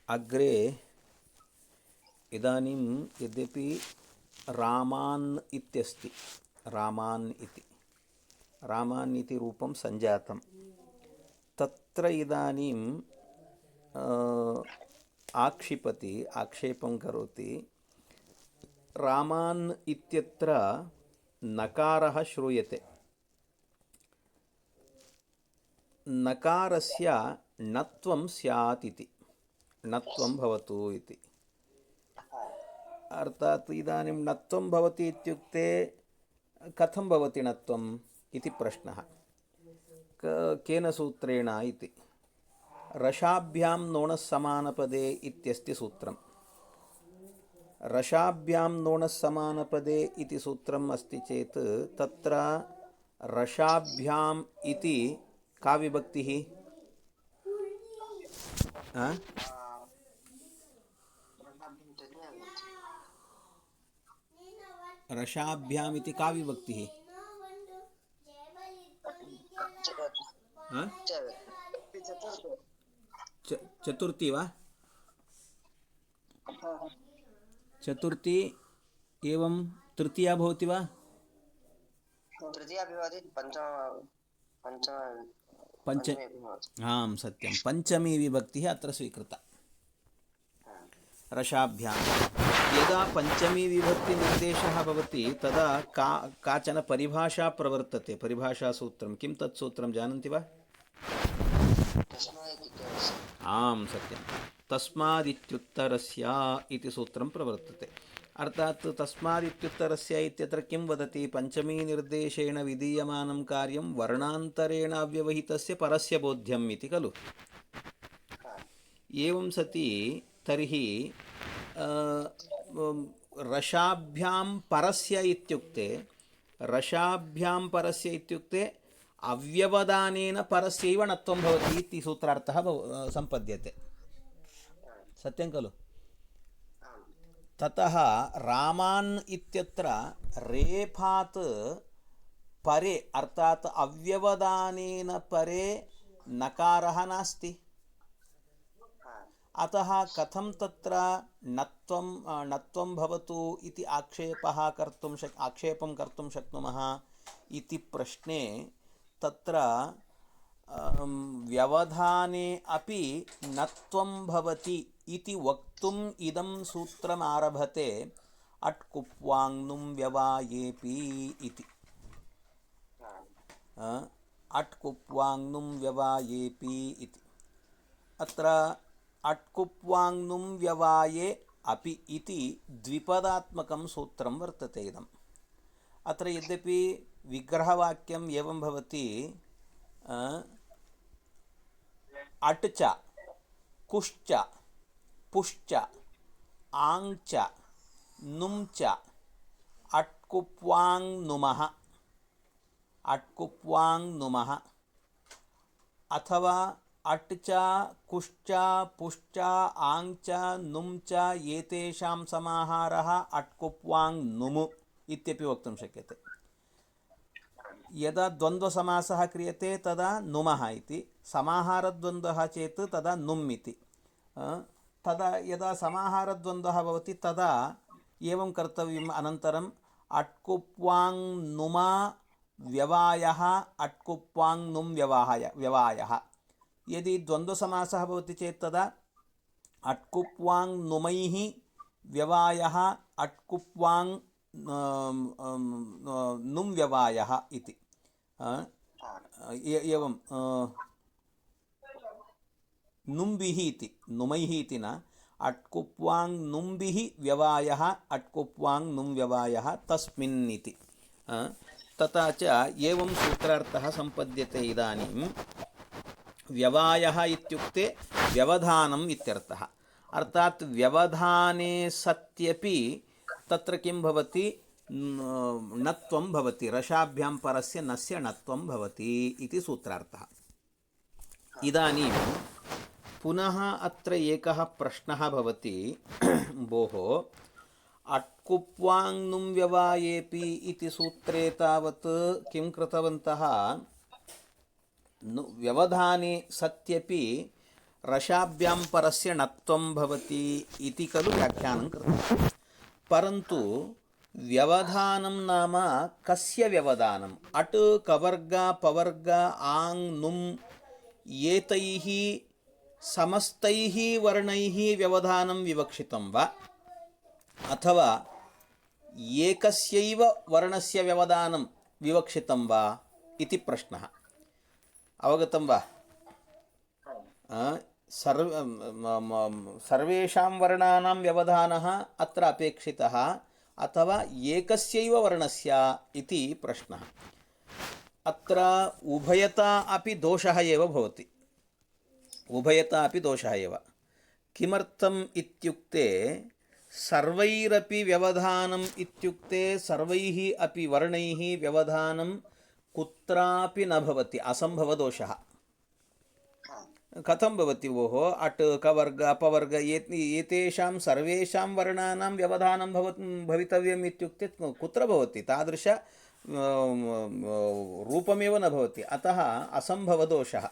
अग्रे इदानीं यद्यपि रामान् इत्यस्ति, रामान् इति रूपं सञ्जातं, तत्र इदानीं आक्षेपं करोति। रामान् इत्यत्र नकारः श्रूयते, नकारस्य णत्वं स्यात् इति, णत्वं भवतु इति। अर्थात् इदानीं णत्वं भवति इत्युक्ते कथं भवति णत्वम् इति प्रश्नः। केन सूत्रेण इति। रसाभ्यां नोणः समानपदे इत्यस्ति सूत्रं। रसाभ्यां नोणः समानपदे इति सूत्रम् अस्ति चेत् तत्र रसाभ्याम् इति का विभक्तिः? रसाभ्याम् इति का विभक्तिः? चतुर्थी वा? चतुर्थी एवं तृतीया भवति वा? तृतीया भवति, पंच आं सत्यं, पंचमी विभक्तिः अत्र स्वीकृता रसाभ्यां। यदा पंचमी विभक्ति निर्देशः भवति तदा काचन परिभाषा प्रवर्तते, परिभाषासूत्रं। किं तत् सूत्रं जानन्ति वा? आं सत्यं, तस्मादित्युत्तरस्य इति सूत्रं प्रवर्तते। अर्थात् तस्मादित्युत्तरस्य इत्यत्र किं वदति? पंचमी निर्देशेण विधीयमानं कार्यं वर्णान्तरेण अव्यवहितस्य परस्य बोध्यम् इति खलु। एवं सति तर्हि रसाभ्यां परस्य इत्युक्ते अव्यवधानेन परस्यैव णत्वं भवति इति सूत्रार्थः सम्पद्यते। सत्यं खलु? ततः रामान् इत्यत्र रेफात् परे, अर्थात् अव्यवधानेन परे नकारः नास्ति। अतः कथं तत्र णत्वं भवतु इति आक्षेपं कर्तुं शक्नुमः इति प्रश्ने तत्र व्यवधाने अपि णत्वं भवति इति वक्तुम् इदं सूत्रम् आरभते। अट्कुप्वाङ्नुं व्यवायेपि इति। अट्कुप्वाङ्नुं व्यवायेपि इति। अत्र अट्कुप्वाङ्नुं व्यवाये अपि इति द्विपदात्मकं सूत्रं वर्तते इदम्। अत्र यद्यपि विग्रहवाक्यम् एवं भवति, अट् च कुश्च पुश्च आङ्च नुं च अट्कुप्वाङ्नुमः, अथवा अट् च कुश्च पुश्च आङ्च नुं च एतेषां समाहारः अट्कुप्वाङ्नुमु इत्यपि वक्तुं शक्यते। यदा द्वन्द्वसमासः क्रियते तदा नुमः इति, समाहारद्वन्द्वः चेत् तदा नुम् इति। तदा यदा समाहारद्वन्द्वः भवति तदा एवं कर्तव्यम्। अनन्तरम् अट्कुप्वाङ्नुमा व्यवायः अट्कुप्वाङ्नुं व्यवायः। यदि द्वन्द्वसमासः भवति चेत् तदा अट्कुप्वाङ्नुमैः व्यवायः अट्कुप्वाङ् नुं व्यवायः इति। एवं नुम्बिः इति, नुमैः इति न, अट्कुप्वाङ्नुम्बिः व्यवायः अट्कुप्वाङ्नुं व्यवायः तस्मिन् इति। तथा च एवं सूत्रार्थः सम्पद्यते। इदानीं व्यवायः इत्युक्ते व्यवधानम् इत्यर्थः। अर्थात् व्यवधाने सत्यपि तत्र किं भवति? णत्वं भवति, रसाभ्यां परस्य नस्य णत्वं भवति इति सूत्रार्थः। इदानीं पुनः अत्र एकः प्रश्नः भवति, भोः अट्कुप्वाङ्नुं व्यवायेपि इति सूत्रे तावत् किं कृतवन्तः? व्यवधाने सत्यपि रसाभ्यां परस्य णत्वं भवति इति खलु व्याख्यानं कृतं। परन्तु व्यवधानं नाम कस्य व्यवधानम्? अट् कवर्ग पवर्ग आङ् नुम् एतैः समस्तैः वर्णैः व्यवधानं विवक्षितं वा अथवा एकस्यैव वर्णस्य व्यवधानं विवक्षितं वा इति प्रश्नः। अवगतं वा? सर्वेषां वर्णानां व्यवधानः अत्र अपेक्षितः अथवा एकस्यैव वर्णस्य इति प्रश्नः। अत्र उभयता अपि दोषः एव भवति। उभयता अपि दोषः एव। किमर्थम् इत्युक्ते सर्वैरपि व्यवधानम् इत्युक्ते सर्वैः अपि वर्णैः व्यवधानं कुत्रापि न भवति, असम्भवदोषः। कथं भवति भोः? अट् कवर्ग अपवर्ग एतेषां सर्वेषां वर्णानां व्यवधानं भवितव्यम् इत्युक्ते कुत्र भवति? तादृश रूपमेव न भवति। अतः असम्भवदोषः।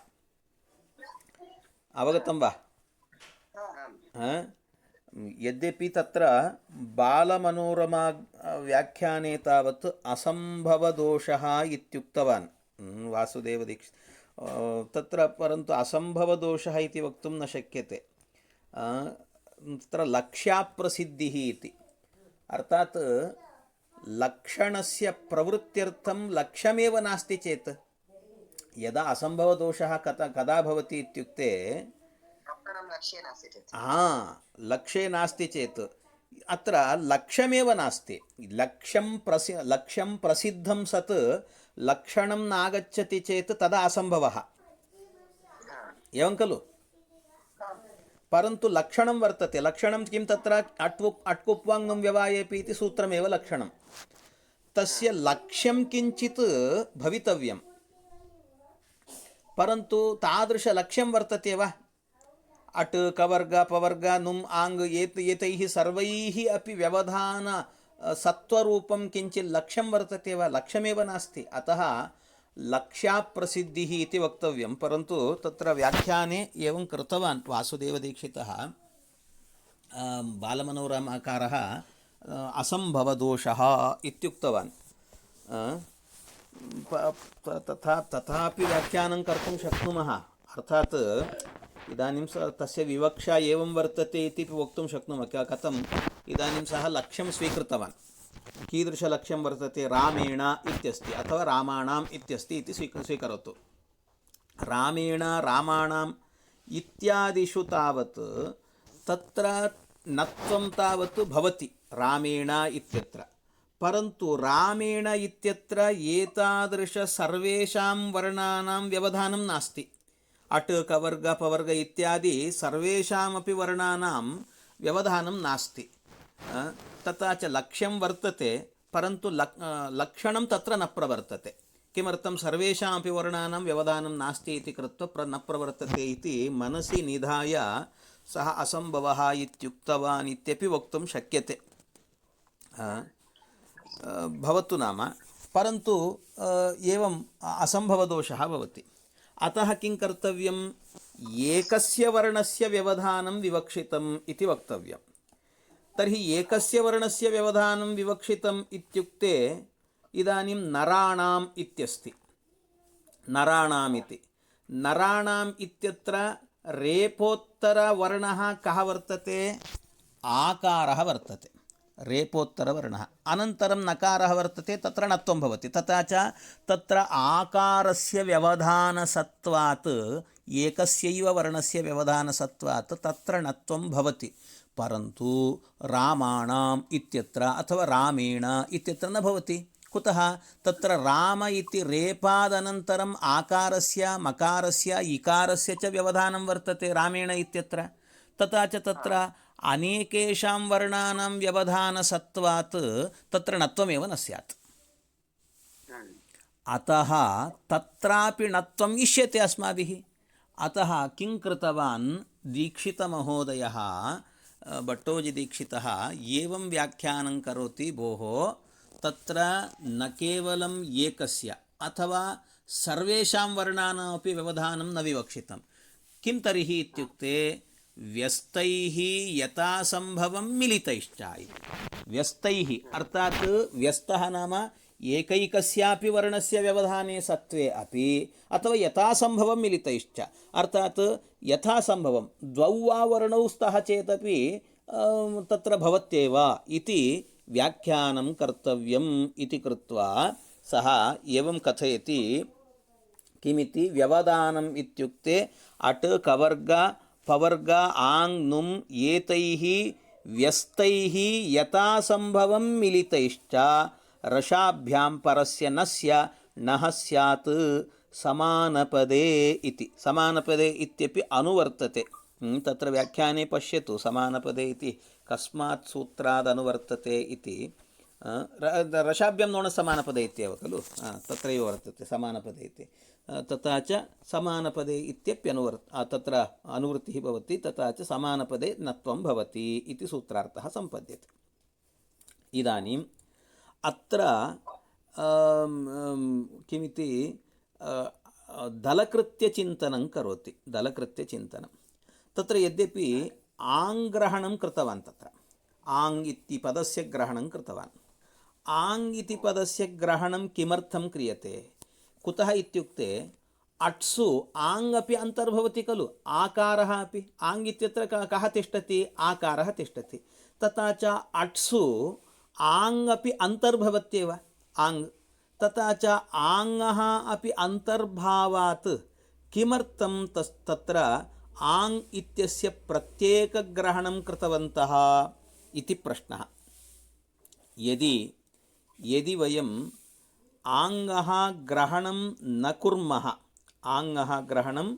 अवगतं वा? यद्यपि तत्र बालमनोरमा व्याख्याने तावत् असम्भवदोषः इत्युक्तवान् वासुदेवदीक्षितः। तत्र परन्तु असम्भवदोषः इति वक्तुं न शक्यते। तत्र लक्ष्याप्रसिद्धिः इति, अर्थात् लक्षणस्य प्रवृत्त्यर्थं लक्ष्यमेव नास्ति चेत्, यदा असम्भवदोषः कदा भवति इत्युक्ते लक्ष्ये नास्ति चेत् अत्र लक्ष्यमेव नास्ति। लक्ष्यं प्रसिद्धं सत् लक्षणं नागच्छति चेत् तदा असम्भवः, एवं खलु? परन्तु लक्षणं वर्तते। लक्षणं किं? तत्र अट्कुप्वाङ् व्यवायेपि इति सूत्रमेव लक्षणं। तस्य लक्ष्यं किञ्चित् भवितव्यं, परन्तु तादृशलक्ष्यं वर्तते वा? अट् कवर्ग पवर्ग नुम् आङ् एतैः सर्वैः अपि व्यवधान सत्वरूपं किञ्चित् लक्ष्यं वर्तते वा? लक्ष्यमेव नास्ति। अतः लक्ष्याप्रसिद्धिः इति वक्तव्यं। परन्तु तत्र व्याख्याने एवं कृतवान् वासुदेवदीक्षितः, बालमनोरमाकारः असम्भवदोषः इत्युक्तवान्। तथापि व्याख्यानं कर्तुं शक्नुमः। अर्थात् इदानीं तस्य विवक्षा एवं वर्तते इति वक्तुं शक्नुमः। कथम्? इदानीं सः लक्ष्यं स्वीकृतवान्। कीदृशलक्ष्यं वर्तते? रामेण इत्यस्ति अथवा रामाणाम् इत्यस्ति इति स्वीकरोतु। रामेण रामाणाम् इत्यादिषु तावत् तत्र नत्वं तावत् भवति रामेण इत्यत्र। परन्तु रामेण इत्यत्र एतादृश सर्वेषां वर्णानां व्यवधानं नास्ति। अट् कवर्ग पवर्ग इत्यादि सर्वेषामपि वर्णानां व्यवधानं नास्ति। तथा च लक्ष्यं वर्तते, परन्तु लक्षणं तत्र न प्रवर्तते। किमर्थं? सर्वेषामपि वर्णानां व्यवधानं नास्ति इति कृत्वा न प्रवर्तते इति मनसि निधाय सः असम्भवः इत्युक्तवान् इत्यपि वक्तुं शक्यते। भवतु नाम, परन्तु एवं असम्भवदोषः भवति। अतः किं कर्तव्यम्? एकस्य वर्णस्य व्यवधानं विवक्षितम् इति वक्तव्यम्। तर्हि एकस्य वर्णस्य व्यवधानं विवक्षितम् इत्युक्ते इदानीं नराणाम् इत्यस्ति। नराणाम् इति, नराणाम् इत्यत्र रेपोत्तरवर्णः कः वर्तते? आकारः वर्तते। रेपोत्तरवर्णः। अनन्तरं नकारः वर्तते, तत्र णत्वं भवति। तथा च तत्र आकारस्य व्यवधानसत्वात्, एकस्यैव वर्णस्य व्यवधानसत्वात् तत्र णत्वं भवति। परन्तु रामाणाम् इत्यत्र अथवा रामेण इत्यत्र न भवति। कुतः? तत्र राम इति रेपादनन्तरम् आकारस्य मकारस्य इकारस्य च व्यवधानं वर्तते रामेण इत्यत्र। तथा च तत्र अनेकेषां वर्णानां व्यवधानसत्वात् तत्र णत्वमेव न स्यात्। अतः तत्रापि णत्वम् इष्यते अस्माभिः। अतः किं कृतवान् दीक्षितमहोदयः, भट्टोजिदीक्षितः एवं व्याख्यानं करोति। भोः, तत्र न केवलम् एकस्य अथवा सर्वेषां वर्णानामपि व्यवधानं न विवक्षितं। किं तर्हि इत्युक्ते व्यस्तैः यथासम्भवं मिलितैश्च इति। व्यस्तैः अर्थात् व्यस्तः नाम एकैकस्यापि वर्णस्य व्यवधाने सत्त्वे अपि अथवा यथासम्भवं मिलितैश्च अर्थात् यथासम्भवं द्वौ वा वर्णौ स्तः चेदपि तत्र भवत्येव इति व्याख्यानं कर्तव्यम् इति कृत्वा सः एवं कथयति। किमिति व्यवधानम् इत्युक्ते अट् कवर्ग पवर्ग आङ् नुम् एतैः व्यस्तैः यथासम्भवं मिलितैश्च रसाभ्यां परस्य नस्य नः स्यात् समानपदे इति। समानपदे इत्यपि अनुवर्तते। तत्र व्याख्याने पश्यतु समानपदे इति कस्मात् सूत्राद् अनुवर्तते इति। रसाभ्यां नोण समानपदे इत्येव खलु तत्रैव वर्तते समानपदे इति। तथा च समानपदे तत्र अनुवृत्तिः भवति तथा च समानपदे नत्वं भवति इति सूत्रार्थः सम्पद्यते। इदानीम् अत्र किमिति दलकृत्यचिन्तनं करोति। दलकृत्यचिन्तनं तत्र यद्यपि आङ्ग्रहणं कृतवान् तत्र आङ् इति पदस्य ग्रहणं कृतवान्। आङ् इति पदस्य ग्रहणं किमर्थं क्रियते कुतः इत्युक्ते अट्सु आङ् अपि अन्तर्भवति खलु आकारः अपि आङ् इत्यत्र कः तिष्ठति आकारः तिष्ठति। तथा च अट्सु आङ् अपि अन्तर्भवत्येव आङ् तथा च आङ्ः अपि अन्तर्भावात् किमर्थं तत्र आङ् इत्यस्य प्रत्येकग्रहणं कृतवन्तः इति प्रश्नः। यदि वयम् आङ्गः ग्रहणं न कुर्मः आङ्गः ग्रहणं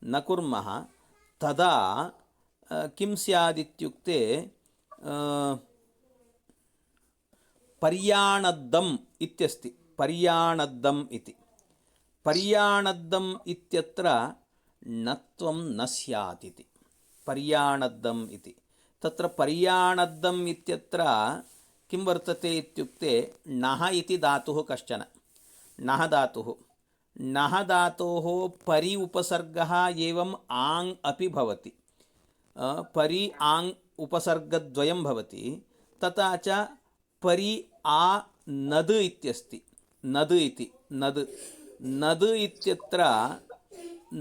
न कुर्मः तदा किं स्यादित्युक्ते पर्याणद्दम् इत्यस्ति। पर्याणद्दम् इति पर्याणद्दम् इत्यत्र नत्वं न स्यात् इति। पर्याणद्दम् इति तत्र पर्याणद्दम् इत्यत्र किं वर्तते इत्युक्ते नः इति धातुः कश्चन नः धातुः नः धातोः परि उपसर्गः एवम् आङ् अपि भवति। परि आङ् उपसर्गद्वयं भवति। तथा च परि आ नद् इत्यस्ति। नद् इति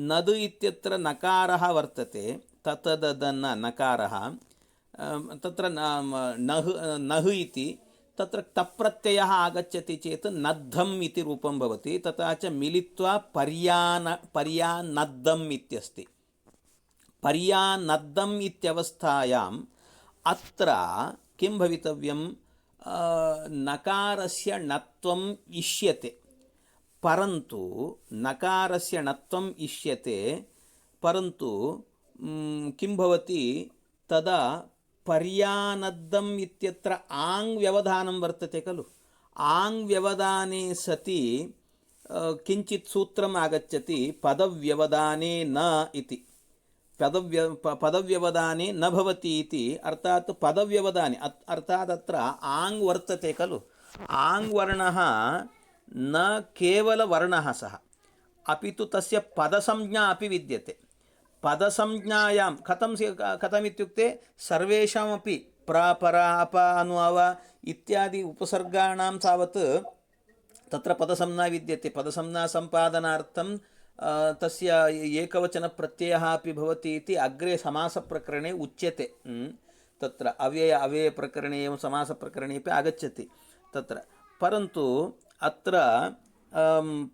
नद् इत्यत्र नकारः वर्तते ततददन नकारः तत्र नः इति तत्र तप्रत्ययः आगच्छति चेत् नद्धम् इति रूपं भवति। तथा च मिलित्वा पर्यानद्दम् इत्यस्ति। पर्यानद्दम् इत्यवस्थायाम् अत्र किं भवितव्यं नकारस्य णत्वम् इष्यते परन्तु नकारस्य णत्वम् इष्यते परन्तु किं भवति तदा पर्यानद्दम् इत्यत्र आङ् व्यवधानं वर्तते खलु। आङ् व्यवधाने सति किञ्चित् सूत्रम् आगच्छति पदव्यवधाने न इति। पदव्यवधाने न भवति इति अर्थात् पदव्यवधाने अर्थात् अत्र आङ् वर्तते खलु। आङ् वर्णः न केवलवर्णः सः अपि तु तस्य पदसंज्ञा अपि विद्यते। पदसंज्ञायां कथमित्युक्ते सर्वेषामपि प्र पर अप अनु अव इत्यादि उपसर्गाणां तावत् तत्र पदसंज्ञा विद्यते। पदसंज्ञा सम्पादनार्थं तस्य एकवचनप्रत्ययः अपि भवति इति अग्रे समासप्रकरणे उच्यते। तत्र अव्ययप्रकरणे एवं समासप्रकरणे अपि आगच्छति तत्र। परन्तु अत्र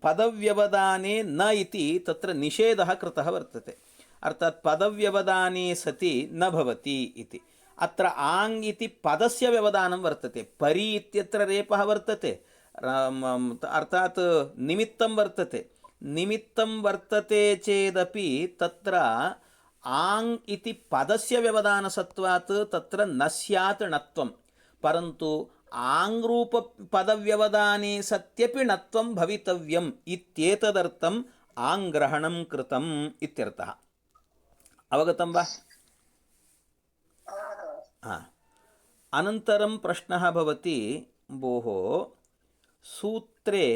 पदव्यवधाने न इति तत्र निषेधः कृतः वर्तते। अर्थात् पदव्यवधाने सति न भवति इति। अत्र आङ् इति पदस्य व्यवधानं वर्तते। परि इत्यत्र रेपः वर्तते अर्थात् निमित्तं वर्तते। निमित्तं वर्तते चेदपि तत्र आङ् इति पदस्य व्यवधानसत्वात् तत्र न स्यात् णत्वं परन्तु आङ्रूप पदव्यवधाने सत्यपि णत्वं भवितव्यम् इत्येतदर्थम् आङ्ग्रहणं कृतम् इत्यर्थः। अवगतं वा? अनन्तरं प्रश्नः भवति भोः सूत्रे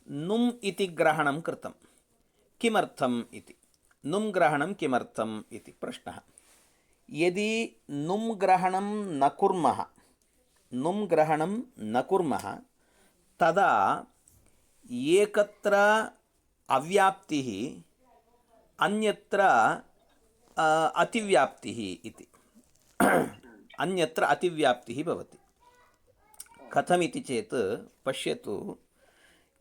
नुम् इति ग्रहणं कृतं किमर्थम् इति नुम् ग्रहणं किमर्थम् इति प्रश्नः यदि नुम् ग्रहणं न कुर्मः नुम् ग्रहणं न कुर्मः तदा एकत्र अव्याप्तिः अन्यत्र अतिव्याप्तिः इति अन्यत्र अतिव्याप्तिः भवति कथमिति चेत् पश्यतु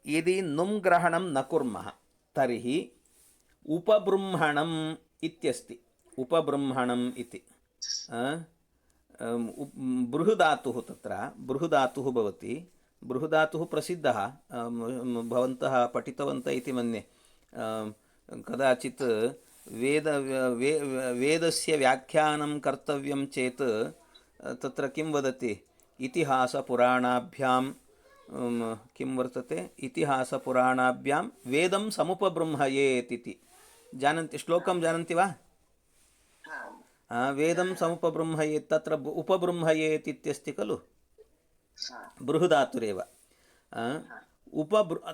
यदि नुम् ग्रहणं न कुर्मः तर्हि उपबृंहणम् इत्यस्ति उपबृंहणम् इति बृहदातुः तत्र बृहदातुः भवति बृहदातुः प्रसिद्धः भवन्तः पठितवन्तः इति मन्ये कदाचित् वेदस्य व्याख्यानं कर्तव्यं चेत् तत्र किं वदति इतिहासपुराणाभ्यां किं वर्तते इतिहासपुराणाभ्यां वेदं समुपबृंहयेत् इति जानन्ति श्लोकं जानन्ति वा वेदं समुपबृंहयेत् तत्र उपबृंहयेत् इत्यस्ति खलु बृहदातुरेव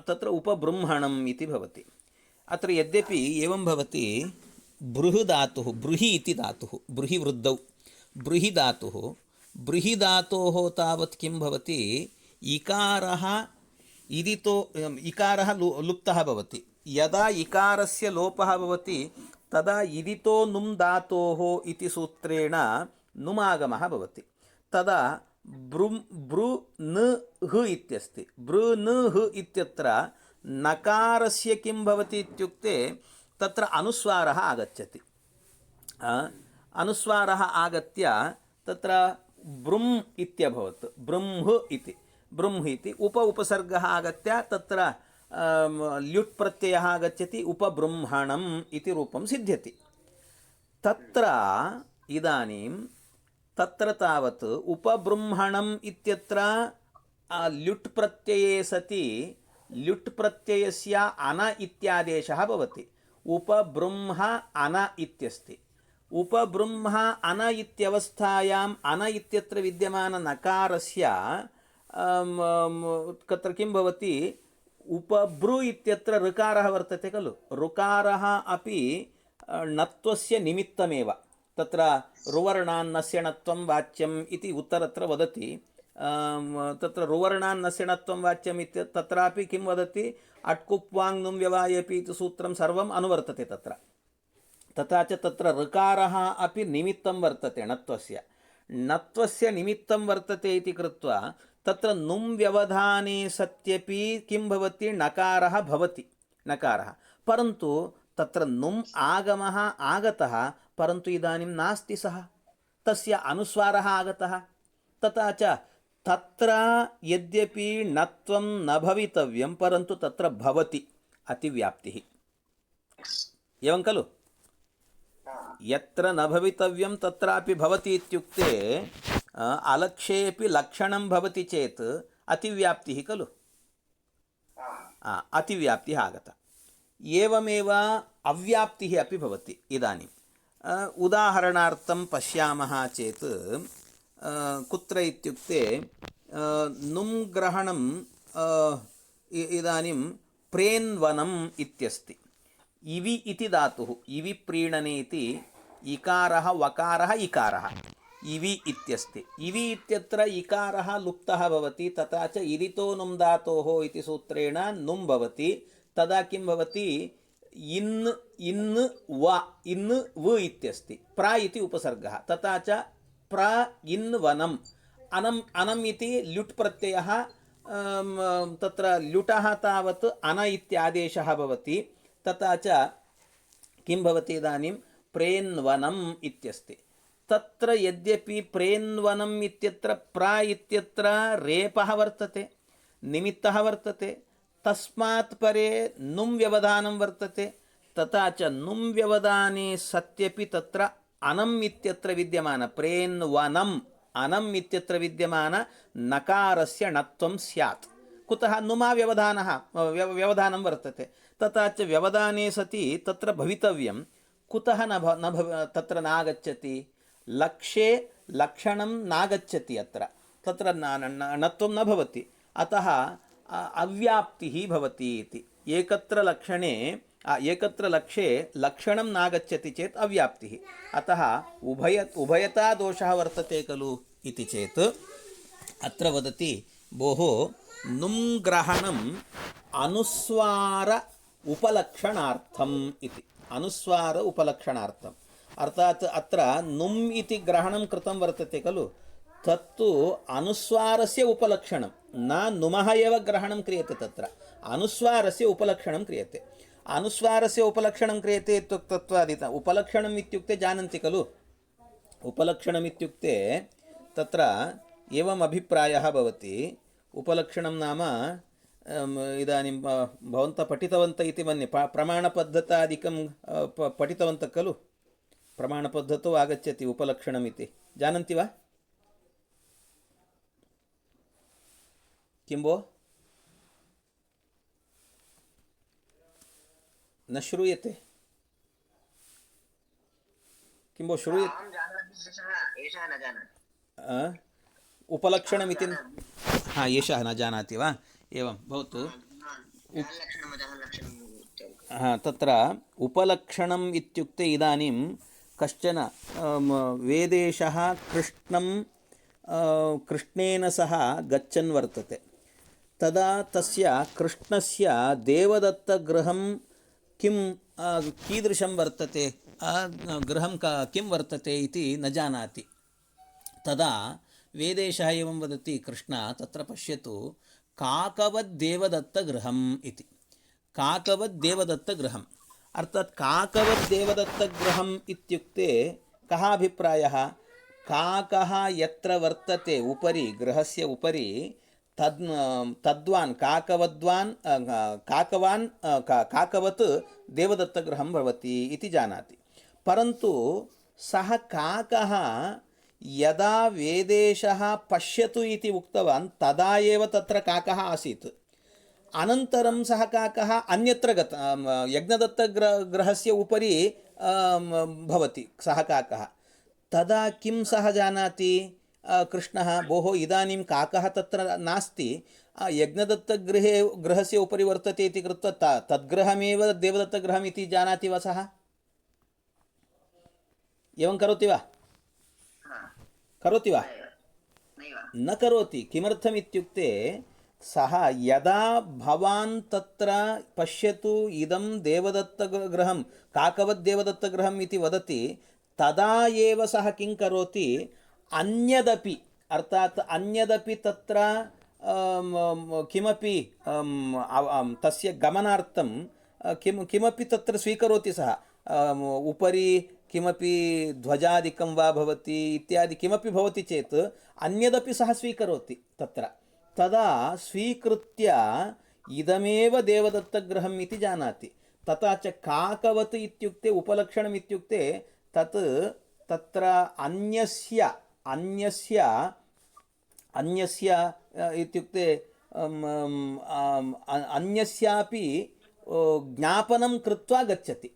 तत्र उपबृंहणम् इति भवति अत्र यद्यपि एवं भवति बृहदातुः ब्रूहि इति धातुः ब्रूहि वृद्धौ ब्रूहि धातुः ब्रूहि धातोः तावत् किं भवति इकारः इदितो इकारः लुप्तः भवति यदा इकारस्य लोपः भवति तदा इदितो नुम् धातोः इति सूत्रेण नुमागमः भवति तदा बृ न ह इत्यस्ति बृ न ह इत्यत्र नकारस्य किं भवति इत्युक्ते तत्र अनुस्वारः आगच्छति अनुस्वारः आगत्य तत्र बृम् इत्यभवत् बृंह इति बृंह इति उपसर्गः आगत्य तत्र ल्युट् प्रत्ययः आगच्छति उपबृंहणम् इति रूपं सिद्ध्यति तत्र इदानीं तत्र तावत् उपबृंहणम् इत्यत्र ल्युट् प्रत्यये सति ल्युट् प्रत्ययस्य अन इत्यादेशः भवति उपबृंह अन इत्यस्ति उपबृंह अन इत्यवस्थायाम् अन इत्यत्र विद्यमाननकारस्य तत्र किं भवति उपबृ इत्यत्र ऋकारः वर्तते खलु ऋकारः अपि णत्वस्य निमित्तमेव तत्र रुवर्णान्नस्यणत्वं वाच्यम् इति उत्तरत्र वदति तत्र रुवर्णान्नस्यणत्वं वाच्यम् इति तत्रापि किं वदति अट्कुप्वाङ् नुम् व्यवायेपि इति सूत्रं सर्वम् अनुवर्तते तत्र तथा च तत्र ऋकारः अपि निमित्तं वर्तते णत्वस्य निमित्तं वर्तते इति कृत्वा तत्र नुम् व्यवधाने सत्यपि किं भवति नकारः भवति नकारः परन्तु तत्र नुम् आगमः आगतः परन्तु इदानीं नास्ति सः तस्य अनुस्वारः आगतः तथा च तत्र यद्यपि णत्वं न भवितव्यं परन्तु तत्र भवति अतिव्याप्तिः एवं खलु यत्र न भवितव्यं तत्रापि भवति इत्युक्ते अलक्ष्येपि लक्षणं भवति चेत् अतिव्याप्तिः खलु अतिव्याप्तिः आगता एवमेव अव्याप्तिः अपि भवति इदानीं उदाहरणार्थं पश्यामः चेत् कुत्र इत्युक्ते नुम् ग्रहणं इदानीं प्रेन्वनम् इत्यस्ति इवि इति धातुः इवि प्रीणने इति इकारः वकारः इकारः इवि इत्यस्ति इवि इत्यत्र इकारः लुप्तः भवति तथा च इदितो नुम् धातोः इति सूत्रेण नुम् भवति तदा किं भवति इन् व इत्यस्ति प्र इति उपसर्गः तथा च प्र इन् वनम् अनम् इति ल्युट् प्रत्ययः तत्र ल्युटः तावत् अन इत्यादेशः भवति तथा च किं भवति इदानीं प्रेन्वनम् इत्यस्ति तत्र यद्यपि प्रेन्वनम् इत्यत्र प्र इत्यत्र रेपः वर्तते निमित्तः वर्तते तस्मात् परे नुम् व्यवधानं वर्तते तथा च नुम् व्यवधाने सत्यपि तत्र अनम् इत्यत्र विद्यमान प्रेन्वनम् अनम् इत्यत्र विद्यमान नकारस्य णत्वं स्यात् कुतः नुमा व्यवधानं वर्तते तथा च व्यवधाने सति तत्र भवितव्यं कुतः तत्र नागच्छति लक्ष्ये लक्षणं नागच्छति अत्र तत्र णत्वं न भवति अतः अव्याप्तिः भवति इति। एकत्र लक्षणे एकत्र लक्ष्ये लक्षणं नागच्छति चेत् अव्याप्तिः। अतः उभयता दोषः वर्तते खलु इति चेत् अत्र वदति भोः नुं ग्रहणम् अनुस्वार उपलक्षणार्थम् इति। अनुस्वार उपलक्षणार्थम् अर्थात् अत्र नुम् इति ग्रहणं कृतं वर्तते खलु, तत्तु अनुस्वारस्य उपलक्षणं, न नुमः एव ग्रहणं क्रियते, तत्र अनुस्वारस्य उपलक्षणं क्रियते। अनुस्वारस्य उपलक्षणं क्रियते इत्युक्तत्वादित उपलक्षणम् इत्युक्ते जानन्ति खलु, उपलक्षणम् इत्युक्ते तत्र एवम् अभिप्रायः भवति। उपलक्षणं नाम इदानीं भवन्तः पठितवन्तः इति मन्ये, प्रमाणपद्धतादिकं पठितवन्तः खलु, प्रमाणपद्धतौ आगच्छति उपलक्षणम् इति, जानन्ति वा? किं भो न श्रूयते? किं भो श्रूयते? उपलक्षणमिति एषः न जानाति वा? एवं भवतु। तत्र उपलक्षणम् इत्युक्ते इदानीं कश्चन वेदेशः कृष्णेन सह गच्छन् वर्तते, तदा तस्य कृष्णस्य देवदत्तगृहं कीदृशं वर्तते, गृहं किं वर्तते इति न जानाति। तदा वेदेशः एवं वदति, कृष्ण तत्र पश्यतु काकवद्देवदत्तगृहम् इति। काकवद्देवदत्तगृहम् अर्थात् काकवद्देवदत्तगृहम् इत्युक्ते कः अभिप्रायः? काकः यत्र वर्तते उपरि, गृहस्य उपरि, तद्वान् काकवत् देवदत्तगृहं भवति इति जानाति। परन्तु सः काकः यदा वेदेशः पश्यतु इति उक्तवान् तदा एव तत्र काकः आसीत्। अनन्तरं सः काकः अन्यत्र यज्ञदत्तगृहस्य उपरि भवति सः काकः। तदा किं सः जानाति कृष्णः, भोः इदानीं काकः तत्र नास्ति, गृहस्य उपरि वर्तते इति कृत्वा तद्गृहमेव देवदत्तगृहम् इति जानाति वा सः? एवं करोति वा? करोति वा? न करोति। किमर्थम् इत्युक्ते सः यदा भवान् तत्र पश्यतु इदं देवदत्तगृहं काकवद्देवदत्तगृहम् इति वदति, तदा एव सः किं करोति, अन्यदपि अर्थात् अन्यदपि तत्र किमपि तस्य गमनार्थं किमपि तत्र स्वीकरोति सः। उपरि किमपि ध्वजादिकं वा भवति इत्यादि किमपि भवति चेत् अन्यदपि सः स्वीकरोति तत्र। तदा स्वीकृत्य इदमेव देवदत्तगृहम् इति जानाति। तथा च काकवत् इत्युक्ते उपलक्षणम् इत्युक्ते तत्र अन्यस्य इत्युक्ते अन्यस्यापि ज्ञापनं कृत्वा गच्छति।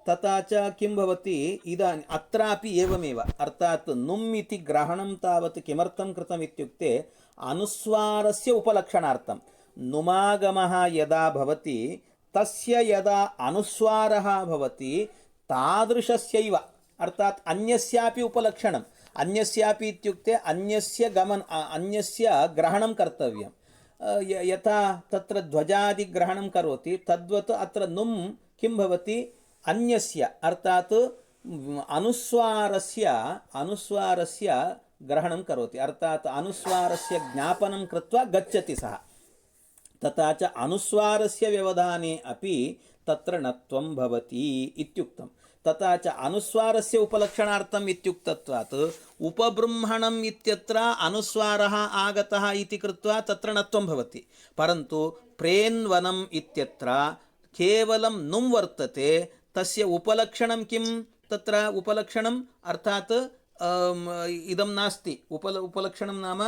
तथा च किं भवति, इदानीम् अत्रापि एवमेव, अर्थात् नुम् इति ग्रहणं तावत् किमर्थं कृतम् इत्युक्ते अनुस्वारस्य उपलक्षणार्थं। नुमागमः यदा भवति तस्य यदा अनुस्वारः भवति तादृशस्यैव, अर्थात् अन्यस्यापि उपलक्षणम्, अन्यस्यापि इत्युक्ते अन्यस्य ग्रहणं कर्तव्यं। यथा तत्र ध्वजादिग्रहणं करोति तद्वत् अत्र नुम् किं भवति, अन्यस्य अर्थात् अनुस्वारस्य ग्रहणं करोति, अर्थात् अनुस्वारस्य ज्ञापनं कृत्वा गच्छति सः। तथा च अनुस्वारस्य व्यवधाने अपि तत्र णत्वं भवति इत्युक्तं। तथा च अनुस्वारस्य उपलक्षणार्थम् इत्युक्तत्वात् उपबृंहणम् इत्यत्र अनुस्वारः आगतः इति कृत्वा तत्र णत्वं भवति। परन्तु प्रेन्वनम् इत्यत्र केवलं नुं वर्तते, तस्य उपलक्षणं किं, तत्र उपलक्षणम् अर्थात् इदं नास्ति, उपलक्षणं नाम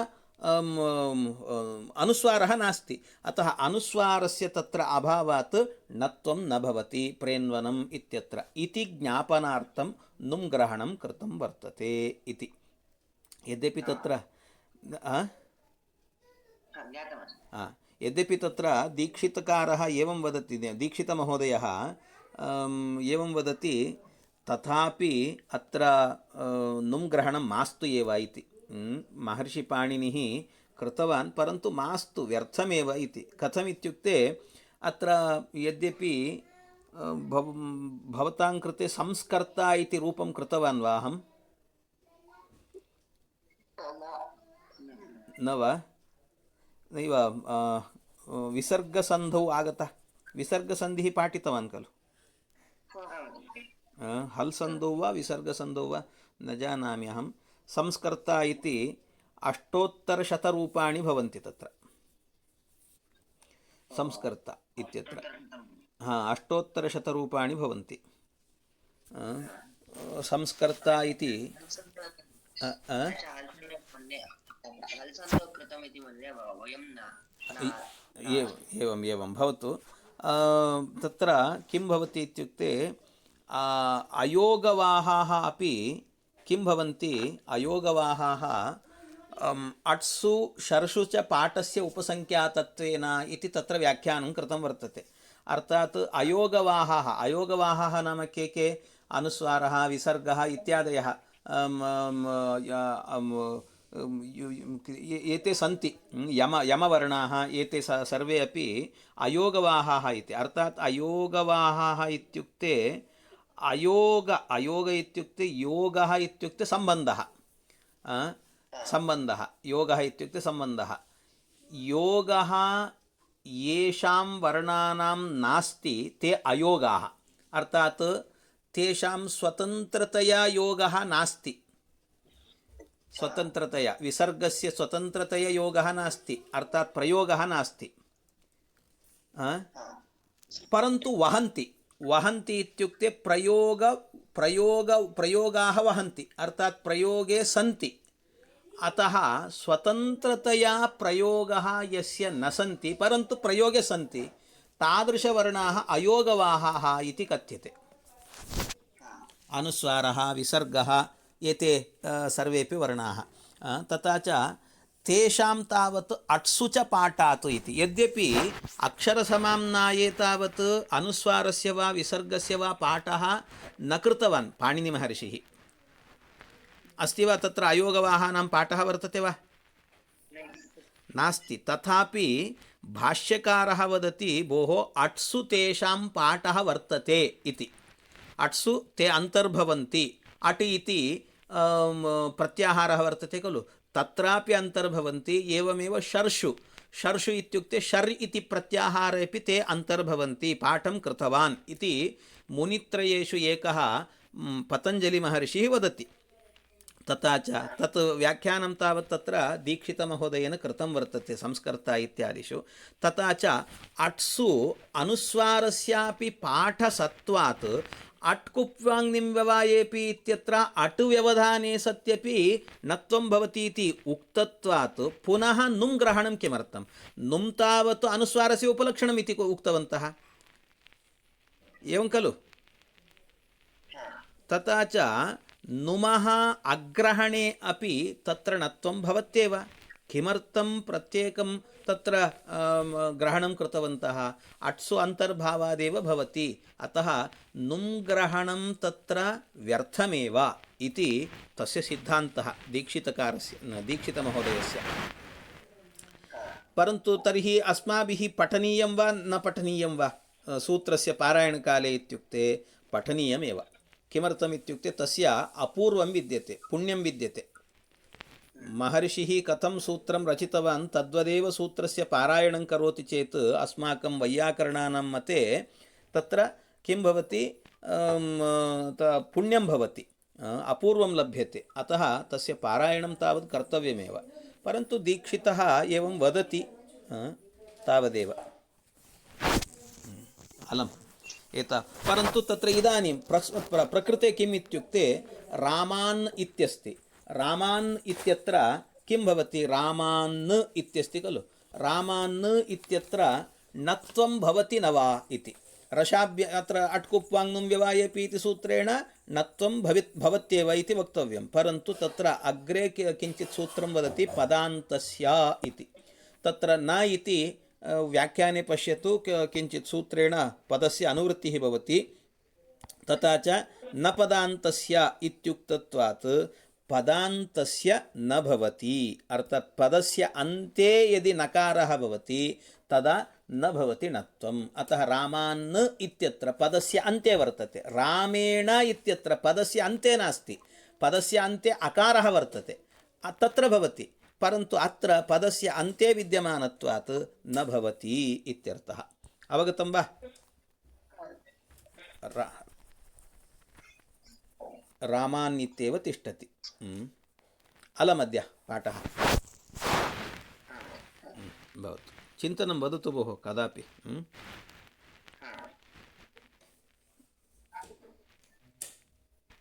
अनुस्वारः नास्ति। अतः अनुस्वारस्य तत्र अभावात् णत्वं न भवति प्रेन्वनम् इत्यत्र इति ज्ञापनार्थं नुं ग्रहणं कृतं वर्तते इति। यद्यपि तत्र ज्ञातमस्ति। यद्यपि तत्र दीक्षितकारः एवं वदति, दीक्षितमहोदयः एवं वदति, तथापि अत्र नुं ग्रहणं मास्तु एव इति। महर्षिपाणिनिः कृतवान्, परन्तु मास्तु, व्यर्थमेव इति। कथमित्युक्ते अत्र यद्यपि भवतां कृते संस्कर्ता इति रूपं कृतवान् वा अहं? न वा? नैव, विसर्गसन्धौ आगतः। विसर्गसन्धिः पाठितवान् खलु? हल् सन्धौ वा विसर्गसन्धौ वा न जानामि अहं। संस्कर्ता इति अष्टोत्तरशतरूपाणि भवन्ति तत्र, संस्कर्ता इत्यत्र। अष्टोत्तरशतरूपाणि भवन्ति संस्कर्ता इति। एवम् एवं भवतु। तत्र किं भवति इत्युक्ते अयोगवाहाः अपि किं भवन्ति, अयोगवाहाः अट्सु शर्षु च पाठस्य उपसंख्यातत्वेन इति तत्र व्याख्यानं कृतं वर्तते। अर्थात् अयोगवाहाः नाम के अनुस्वारः, विसर्गः इत्यादयः एते सन्ति, यमवर्णाः, एते सर्वे अपि अयोगवाहाः इति। अर्थात् अयोगवाहाः इत्युक्ते अयोग इत्युक्ते योगः इत्युक्ते सम्बन्धः, योगः इत्युक्ते सम्बन्धः। योगः येषां वर्णानां नास्ति ते अयोगाः। अर्थात् तेषां स्वतन्त्रतया योगः नास्ति, स्वतन्त्रतया, विसर्गस्य स्वतन्त्रतया योगः नास्ति, अर्थात् प्रयोगः नास्ति। परन्तु वहन्ति इत्युक्ते प्रयोगाः वहन्ति, अर्थात् प्रयोगे सन्ति। अतः स्वतन्त्रतया प्रयोगः यस्य न सन्ति परन्तु प्रयोगे सन्ति, तादृशवर्णाः अयोगवाहाः इति कथ्यते। अनुस्वारः, विसर्गः, एते सर्वेपि वर्णाः। तथा च तेषां तावत् अट्सु च पाठात् इति। यद्यपि अक्षरसमाम्नाये तावत् अनुस्वारस्य वा विसर्गस्य वा पाठः न कृतवान् पाणिनिमहर्षिः। अस्ति वा तत्र अयोगवाहानां पाठः वर्तते वा? नास्ति। तथापि भाष्यकारः वदति, भोः अट्सु तेषां पाठः वर्तते इति। अट्सु ते अन्तर्भवन्ति। अट् इति प्रत्याहारः वर्तते खलु, तत्रापि अन्तर्भवन्ति। एवमेव शर्षु इत्युक्ते शर् इति प्रत्याहारेपि ते अन्तर्भवन्ति, पाठं कृतवान् इति मुनित्रयेषु एकः पतञ्जलिमहर्षिः वदति। तथा च तत् व्याख्यानं तावत् तत्र दीक्षितमहोदयेन कृतं वर्तते संस्कर्ता इत्यादिषु। तथा च अट्सु अनुस्वारस्यापि पाठसत्वात् अट्कुप्वाङ्निं व्यवायेपि इत्यत्र अट् व्यवधाने सत्यपि नत्वं भवति इति उक्तत्वात् पुनः नुं ग्रहणं किमर्थं? नुं तावत् अनुस्वारस्य उपलक्षणम् इति उक्तवन्तः, एवं खलु? तथा च नुमः अग्रहणे अपि तत्र नत्वं भवत्येव। किमर्थं प्रत्येकं तत्र ग्रहणं कृतवन्तः? अट्सु अन्तर्भावादेव भवति। अतः नुं ग्रहणं तत्र व्यर्थमेव इति तस्य सिद्धान्तः दीक्षितमहोदयस्य। परन्तु तर्हि अस्माभिः पठनीयं वा न पठनीयं वा सूत्रस्य पारायणकाले इत्युक्ते पठनीयमेव। किमर्थम् इत्युक्ते तस्य अपूर्वं विद्यते, पुण्यं विद्यते। महर्षिः कथं सूत्रं रचितवान् तद्वदेव सूत्रस्य पारायणं करोति चेत् अस्माकं वैयाकरणानां मते तत्र किं भवति, पुण्यं भवति, अपूर्वं लभ्यते। अतः तस्य पारायणं तावत् कर्तव्यमेव। परन्तु दीक्षितः एवं वदति, तावदेव अलम् परन्तु तत्र इदानीं प्रकृते किम् इत्युक्ते रामान् इत्यस्ति। रामान् इत्यत्र किं भवति? रामान् इत्यस्ति खलु। रामान् इत्यत्र नत्वं भवति न वा इति। रसाभ्य अत्र अट्कुप्वाङ्नुं व्यवायेपि इति सूत्रेण नत्वं भवत्येव इति वक्तव्यं। परन्तु तत्र अग्रे किञ्चित् सूत्रं वदति पदान्तस्य इति। तत्र न इति व्याख्याने पश्यतु किञ्चित् सूत्रेण पदस्य अनुवृत्तिः भवति तथा च न पदान्तस्य इत्युक्तत्वात् पदान्तस्य न भवति अर्थात् पदस्य अन्ते यदि नकारः भवति तदा न भवति णत्वम् अतः रामान् इत्यत्र पदस्य अन्ते वर्तते रामेण इत्यत्र पदस्य अन्ते नास्ति पदस्य अन्ते अकारः वर्तते तत्र भवति परन्तु अत्र पदस्य अन्ते विद्यमानत्वात् न भवति इत्यर्थः अवगतं वा रामान् इत्येव तिष्ठति अलमद्य पाठः भवतु चिन्तनं वदतु भोः कदापि